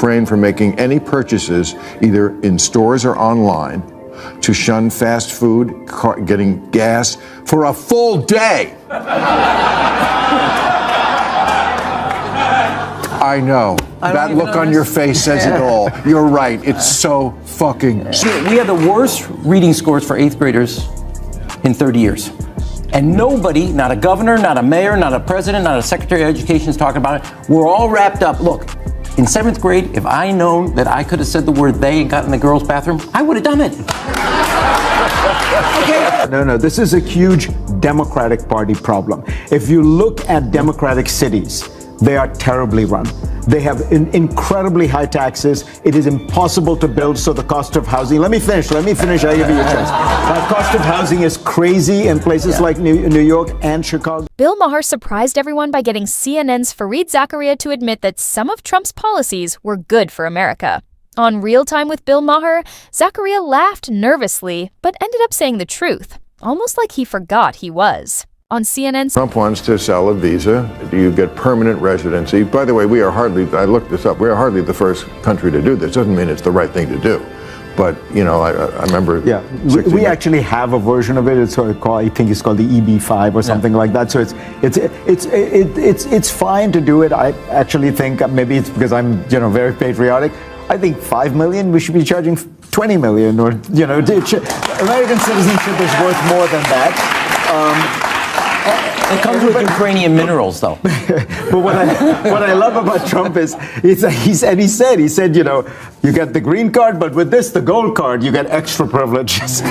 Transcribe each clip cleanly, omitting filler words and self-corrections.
refrain from making any purchases, either in stores or online, to shun fast food, getting gas for a full day. I know. That look on your face says it all. You're right. It's so fucking. We had the worst reading scores for 8th graders in 30 years. And nobody, not a governor, not a mayor, not a president, not a secretary of education is talking about it. We're all wrapped up. Look, in 7th grade, if I known that I could have said the word they and got in the girls' bathroom, I would have done it. Okay. No, this is a huge Democratic Party problem. If you look at Democratic cities, they are terribly run. They have incredibly high taxes. It is impossible to build, so the cost of housing. Let me finish. I give you a chance. The cost of housing is crazy in places like New York and Chicago. Bill Maher surprised everyone by getting CNN's Fareed Zakaria to admit that some of Trump's policies were good for America. On Real Time with Bill Maher, Zakaria laughed nervously, but ended up saying the truth, almost like he forgot he was. On CNN, Trump wants to sell a visa. You get permanent residency. By the way, I looked this up, we are hardly the first country to do this. Doesn't mean it's the right thing to do. But, you know, I remember... Yeah, we actually have a version of it. It's sort of called, I think it's called the EB5 or something like that. So it's fine to do it. I actually think maybe it's because I'm, very patriotic. I think 5 million, we should be charging 20 million, or, American citizenship is worth more than that. It comes with Ukrainian minerals, though. But what I love about Trump is he said, you get the green card, but with this, the gold card, you get extra privileges.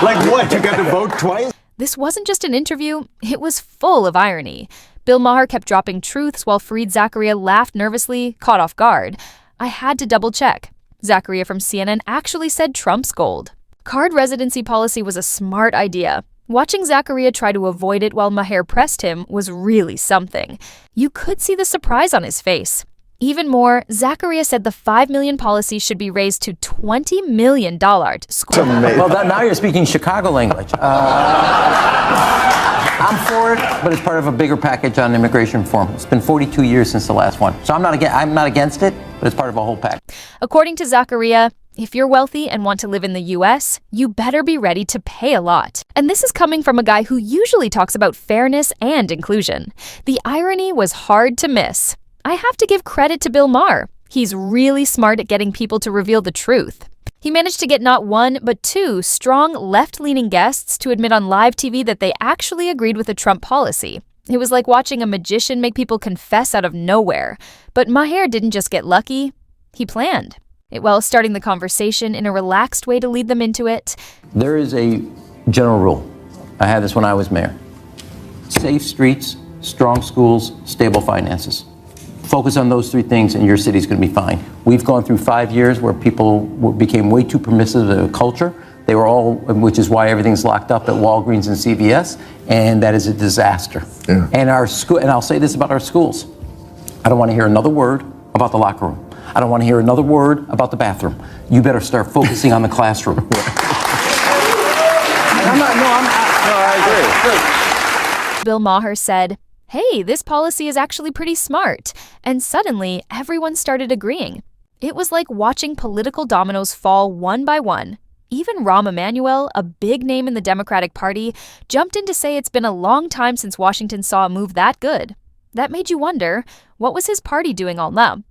like what? You get to vote twice? This wasn't just an interview, it was full of irony. Bill Maher kept dropping truths while Fareed Zakaria laughed nervously, caught off guard. I had to double check. Zakaria from CNN actually said Trump's gold. Card residency policy was a smart idea. Watching Zakaria try to avoid it while Maher pressed him was really something. You could see the surprise on his face. Even more, Zakaria said the $5 million policy should be raised to $20 million. Well, now you're speaking Chicago language. I'm for it, but it's part of a bigger package on immigration reform. It's been 42 years since the last one. So I'm not against it, but it's part of a whole package. According to Zakaria, if you're wealthy and want to live in the U.S., you better be ready to pay a lot. And this is coming from a guy who usually talks about fairness and inclusion. The irony was hard to miss. I have to give credit to Bill Maher. He's really smart at getting people to reveal the truth. He managed to get not one, but two strong left-leaning guests to admit on live TV that they actually agreed with the Trump policy. It was like watching a magician make people confess out of nowhere. But Maher didn't just get lucky, he planned. While starting the conversation in a relaxed way to lead them into it. There is a general rule. I had this when I was mayor. Safe streets, strong schools, stable finances. Focus on those three things and your city's going to be fine. We've gone through 5 years where people became way too permissive of culture. They were all, which is why everything's locked up at Walgreens and CVS, and that is a disaster. Yeah. And I'll say this about our schools. I don't want to hear another word about the locker room. I don't want to hear another word about the bathroom. You better start focusing on the classroom. I agree. Bill Maher said, hey, this policy is actually pretty smart. And suddenly, everyone started agreeing. It was like watching political dominoes fall one by one. Even Rahm Emanuel, a big name in the Democratic Party, jumped in to say it's been a long time since Washington saw a move that good. That made you wonder, what was his party doing all now?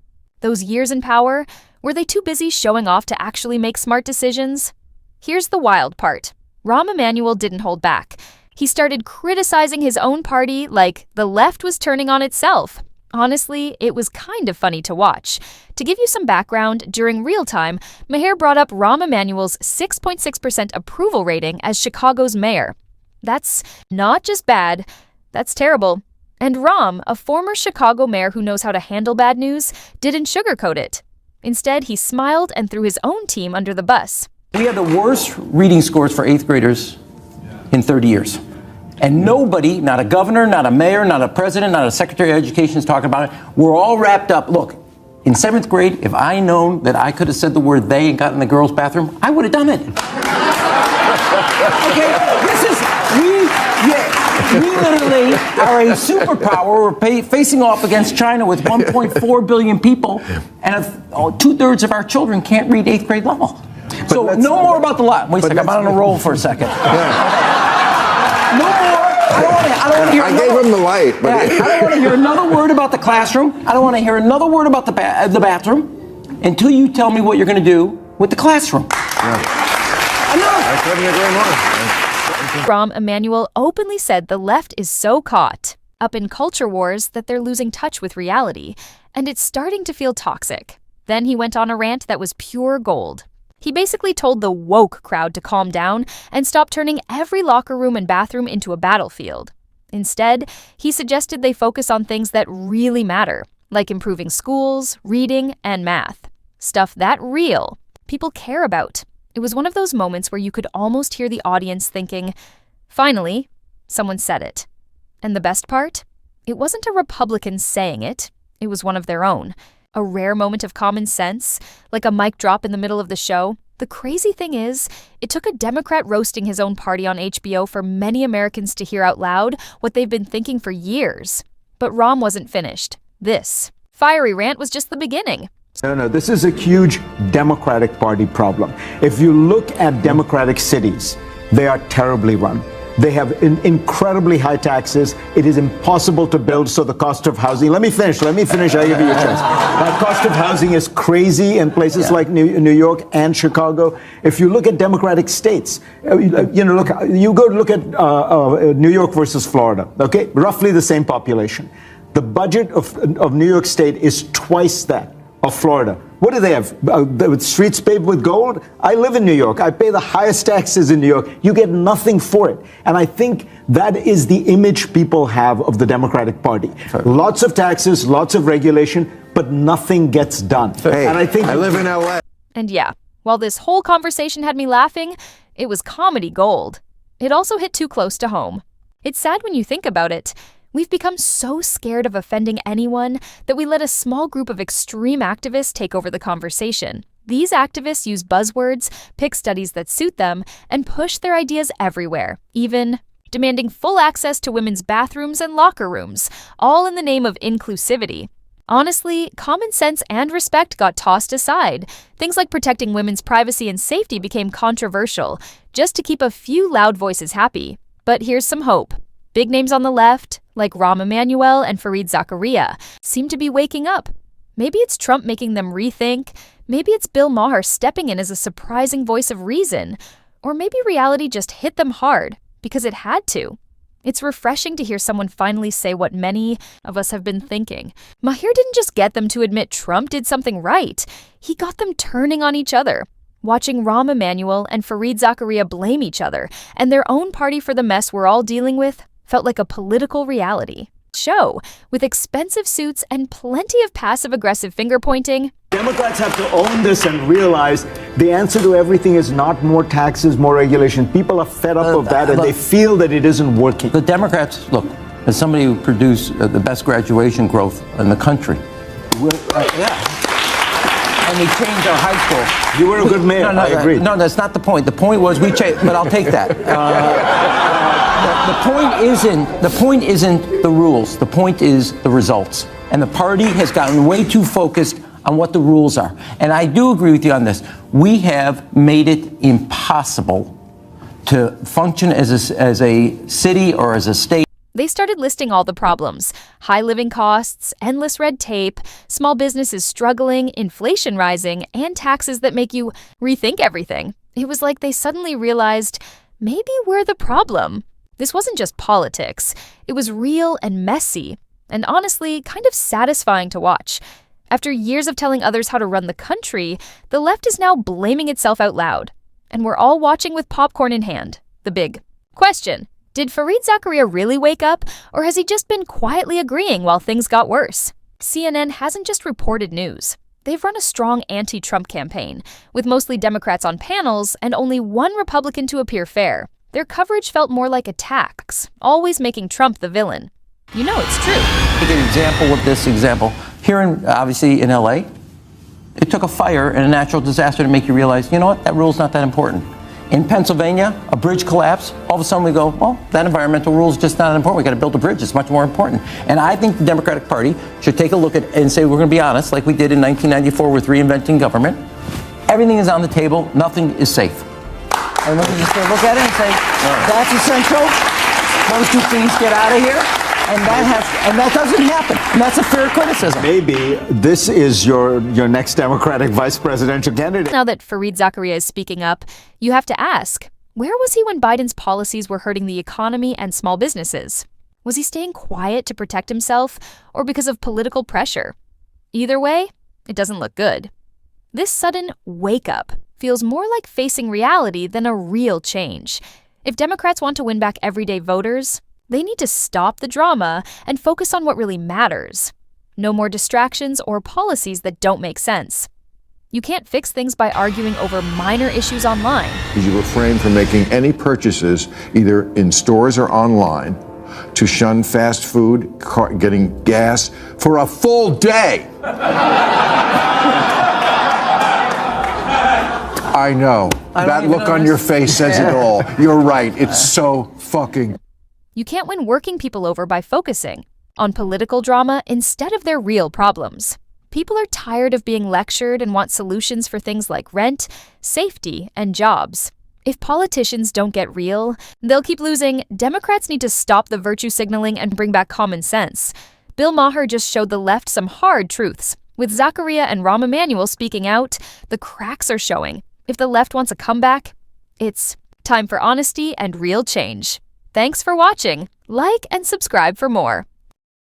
Those years in power, were they too busy showing off to actually make smart decisions? Here's the wild part. Rahm Emanuel didn't hold back. He started criticizing his own party like the left was turning on itself. Honestly, it was kind of funny to watch. To give you some background, during Real Time, Maher brought up Rahm Emanuel's 6.6% approval rating as Chicago's mayor. That's not just bad, that's terrible. And Rahm, a former Chicago mayor who knows how to handle bad news, didn't sugarcoat it. Instead, he smiled and threw his own team under the bus. We had the worst reading scores for 8th graders in 30 years. And nobody, not a governor, not a mayor, not a president, not a secretary of education is talking about it. We're all wrapped up. Look, in 7th grade, if I known that I could have said the word they and got in the girls' bathroom, I would have done it. Okay, We literally are a superpower. We're facing off against China with 1.4 billion people, and 2/3 of our children can't read 8th grade level. So no more about the lie. Wait a second, I'm on a roll for a second. No more. I don't want to hear. I gave him the light. But I don't want to hear another word about the classroom. I don't want to hear another word about the bathroom until you tell me what you're going to do with the classroom. I couldn't agree more. Rahm Emanuel openly said the left is so caught up in culture wars that they're losing touch with reality, and it's starting to feel toxic. Then he went on a rant that was pure gold. He basically told the woke crowd to calm down and stop turning every locker room and bathroom into a battlefield. Instead, he suggested they focus on things that really matter, like improving schools, reading, and math. Stuff that real people care about. It was one of those moments where you could almost hear the audience thinking, finally, someone said it. And the best part? It wasn't a Republican saying it. It was one of their own. A rare moment of common sense, like a mic drop in the middle of the show. The crazy thing is, it took a Democrat roasting his own party on HBO for many Americans to hear out loud what they've been thinking for years. But Rahm wasn't finished. This fiery rant was just the beginning. No, this is a huge Democratic Party problem. If you look at Democratic cities, they are terribly run. They have incredibly high taxes. It is impossible to build, so the cost of housing. Let me finish. I give you a chance. The cost of housing is crazy in places like New York and Chicago. If you look at Democratic states, you go to look at New York versus Florida, okay? Roughly the same population. The budget of New York State is twice that of Florida. What do they have? Streets paved with gold? I live in New York. I pay the highest taxes in New York. You get nothing for it. And I think that is the image people have of the Democratic Party. Lots of taxes, lots of regulation, but nothing gets done. Hey, and I live in LA. And yeah, while this whole conversation had me laughing, it was comedy gold. It also hit too close to home. It's sad when you think about it. We've become so scared of offending anyone that we let a small group of extreme activists take over the conversation. These activists use buzzwords, pick studies that suit them, and push their ideas everywhere, even demanding full access to women's bathrooms and locker rooms, all in the name of inclusivity. Honestly, common sense and respect got tossed aside. Things like protecting women's privacy and safety became controversial, just to keep a few loud voices happy. But here's some hope. Big names on the left, like Rahm Emanuel and Fareed Zakaria, seem to be waking up. Maybe it's Trump making them rethink. Maybe it's Bill Maher stepping in as a surprising voice of reason. Or maybe reality just hit them hard because it had to. It's refreshing to hear someone finally say what many of us have been thinking. Maher didn't just get them to admit Trump did something right. He got them turning on each other. Watching Rahm Emanuel and Fareed Zakaria blame each other and their own party for the mess we're all dealing with felt like a political reality show with expensive suits and plenty of passive-aggressive finger-pointing. Democrats have to own this and realize the answer to everything is not more taxes, more regulation. People are fed up of that, and they feel that it isn't working. The Democrats, look, as somebody who produced the best graduation growth in the country, and we changed our high school. You were a good mayor. I agree. No, that's not the point. The point was we changed, but I'll take that. The point isn't the rules. The point is the results. And the party has gotten way too focused on what the rules are. And I do agree with you on this. We have made it impossible to function as a city or as a state. They started listing all the problems: high living costs, endless red tape, small businesses struggling, inflation rising, and taxes that make you rethink everything. It was like they suddenly realized, maybe we're the problem. This wasn't just politics. It was real and messy, and honestly, kind of satisfying to watch. After years of telling others how to run the country, the left is now blaming itself out loud. And we're all watching with popcorn in hand. The big question: did Fareed Zakaria really wake up, or has he just been quietly agreeing while things got worse? CNN hasn't just reported news. They've run a strong anti-Trump campaign, with mostly Democrats on panels and only one Republican to appear fair. Their coverage felt more like attacks, always making Trump the villain. You know it's true. Take an example of this example. Here, obviously in LA, it took a fire and a natural disaster to make you realize, you know what, that rule's not that important. In Pennsylvania, a bridge collapsed. All of a sudden we go, well, that environmental rule is just not important. We got to build a bridge. It's much more important. And I think the Democratic Party should take a look at it and say, we're going to be honest, like we did in 1994 with reinventing government. Everything is on the table. Nothing is safe. And we can just look at it and say, that's essential. Those two things get out of here. And that doesn't happen. And that's a fair criticism. Maybe this is your next Democratic vice presidential candidate. Now that Fareed Zakaria is speaking up, you have to ask, where was he when Biden's policies were hurting the economy and small businesses? Was he staying quiet to protect himself or because of political pressure? Either way, it doesn't look good. This sudden wake up feels more like facing reality than a real change. If Democrats want to win back everyday voters, they need to stop the drama and focus on what really matters. No more distractions or policies that don't make sense. You can't fix things by arguing over minor issues online. You refrain from making any purchases, either in stores or online, to shun fast food, getting gas for a full day. I know. That look on your face says it all. You're right. It's so fucking. You can't win working people over by focusing on political drama instead of their real problems. People are tired of being lectured and want solutions for things like rent, safety, and jobs. If politicians don't get real, they'll keep losing. Democrats need to stop the virtue signaling and bring back common sense. Bill Maher just showed the left some hard truths. With Zakaria and Rahm Emanuel speaking out, the cracks are showing. If the left wants a comeback, it's time for honesty and real change. Thanks for watching. Like and subscribe for more.